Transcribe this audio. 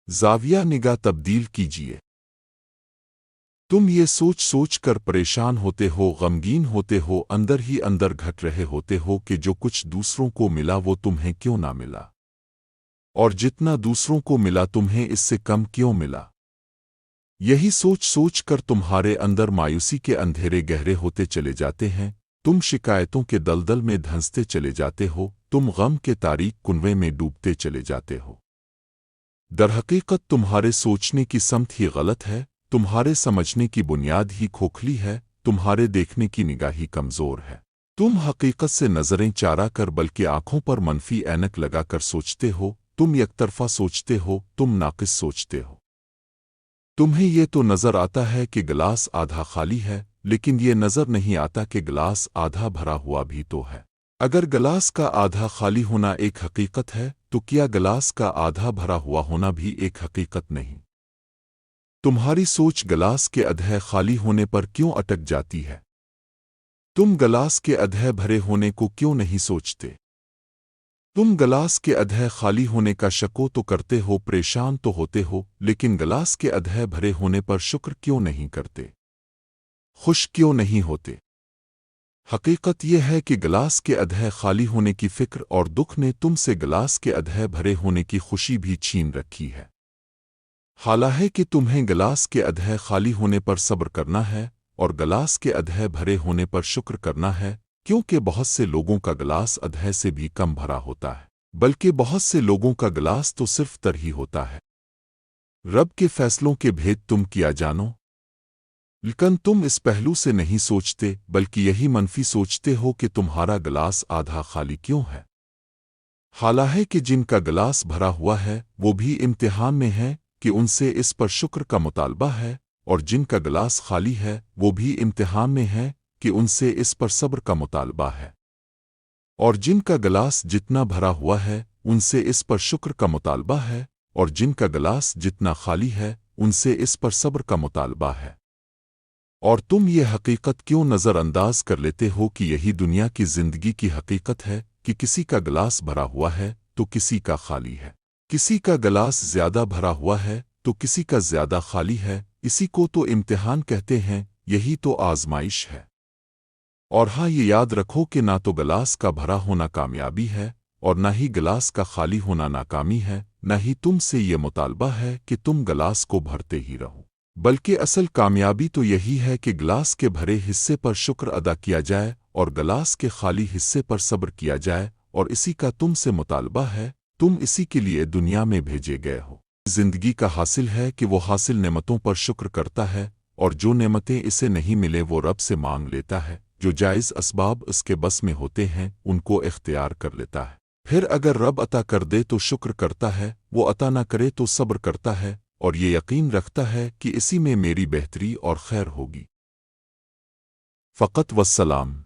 زاویہ نگاہ تبدیل کیجیے۔ تم یہ سوچ سوچ کر پریشان ہوتے ہو، غمگین ہوتے ہو، اندر ہی اندر گھٹ رہے ہوتے ہو کہ جو کچھ دوسروں کو ملا وہ تمہیں کیوں نہ ملا، اور جتنا دوسروں کو ملا تمہیں اس سے کم کیوں ملا۔ یہی سوچ سوچ کر تمہارے اندر مایوسی کے اندھیرے گہرے ہوتے چلے جاتے ہیں، تم شکایتوں کے دلدل میں دھنستے چلے جاتے ہو، تم غم کے تاریک کنویں میں ڈوبتے چلے جاتے ہو۔ درحقیقت تمہارے سوچنے کی سمت ہی غلط ہے، تمہارے سمجھنے کی بنیاد ہی کھوکھلی ہے، تمہارے دیکھنے کی نگاہ ہی کمزور ہے۔ تم حقیقت سے نظریں چارہ کر بلکہ آنکھوں پر منفی اینک لگا کر سوچتے ہو، تم یک طرفہ سوچتے ہو، تم ناقص سوچتے ہو۔ تمہیں یہ تو نظر آتا ہے کہ گلاس آدھا خالی ہے، لیکن یہ نظر نہیں آتا کہ گلاس آدھا بھرا ہوا بھی تو ہے۔ اگر گلاس کا آدھا خالی ہونا ایک حقیقت ہے تو کیا گلاس کا آدھا بھرا ہوا ہونا بھی ایک حقیقت نہیں؟ تمہاری سوچ گلاس کے ادھے خالی ہونے پر کیوں اٹک جاتی ہے؟ تم گلاس کے ادھے بھرے ہونے کو کیوں نہیں سوچتے؟ تم گلاس کے ادھے خالی ہونے کا شکو تو کرتے ہو، پریشان تو ہوتے ہو، لیکن گلاس کے ادھے بھرے ہونے پر شکر کیوں نہیں کرتے؟ خوش کیوں نہیں ہوتے؟ حقیقت یہ ہے کہ گلاس کے ادھے خالی ہونے کی فکر اور دکھ نے تم سے گلاس کے ادھے بھرے ہونے کی خوشی بھی چھین رکھی ہے۔ حالانکہ کہ تمہیں گلاس کے ادھے خالی ہونے پر صبر کرنا ہے اور گلاس کے ادھے بھرے ہونے پر شکر کرنا ہے، کیونکہ بہت سے لوگوں کا گلاس ادھے سے بھی کم بھرا ہوتا ہے، بلکہ بہت سے لوگوں کا گلاس تو صرف تر ہی ہوتا ہے۔ رب کے فیصلوں کے بھید تم کیا جانو، لیکن تم اس پہلو سے نہیں سوچتے، بلکہ یہی منفی سوچتے ہو کہ تمہارا گلاس آدھا خالی کیوں ہے۔ حالانکہ کہ جن کا گلاس بھرا ہوا ہے وہ بھی امتحان میں ہے کہ ان سے اس پر شکر کا مطالبہ ہے، اور جن کا گلاس خالی ہے وہ بھی امتحان میں ہے کہ ان سے اس پر صبر کا مطالبہ ہے، اور جن کا گلاس جتنا بھرا ہوا ہے ان سے اس پر شکر کا مطالبہ ہے، اور جن کا گلاس جتنا خالی ہے ان سے اس پر صبر کا مطالبہ ہے۔ اور تم یہ حقیقت کیوں نظر انداز کر لیتے ہو کہ یہی دنیا کی زندگی کی حقیقت ہے کہ کسی کا گلاس بھرا ہوا ہے تو کسی کا خالی ہے، کسی کا گلاس زیادہ بھرا ہوا ہے تو کسی کا زیادہ خالی ہے۔ اسی کو تو امتحان کہتے ہیں، یہی تو آزمائش ہے۔ اور ہاں، یہ یاد رکھو کہ نہ تو گلاس کا بھرا ہونا کامیابی ہے اور نہ ہی گلاس کا خالی ہونا ناکامی ہے، نہ ہی تم سے یہ مطالبہ ہے کہ تم گلاس کو بھرتے ہی رہو، بلکہ اصل کامیابی تو یہی ہے کہ گلاس کے بھرے حصے پر شکر ادا کیا جائے اور گلاس کے خالی حصے پر صبر کیا جائے، اور اسی کا تم سے مطالبہ ہے، تم اسی کے لیے دنیا میں بھیجے گئے ہو۔ زندگی کا حاصل ہے کہ وہ حاصل نعمتوں پر شکر کرتا ہے، اور جو نعمتیں اسے نہیں ملے وہ رب سے مانگ لیتا ہے، جو جائز اسباب اس کے بس میں ہوتے ہیں ان کو اختیار کر لیتا ہے۔ پھر اگر رب عطا کر دے تو شکر کرتا ہے، وہ عطا نہ کرے تو صبر کرتا ہے، اور یہ یقین رکھتا ہے کہ اسی میں میری بہتری اور خیر ہوگی۔ فقط والسلام۔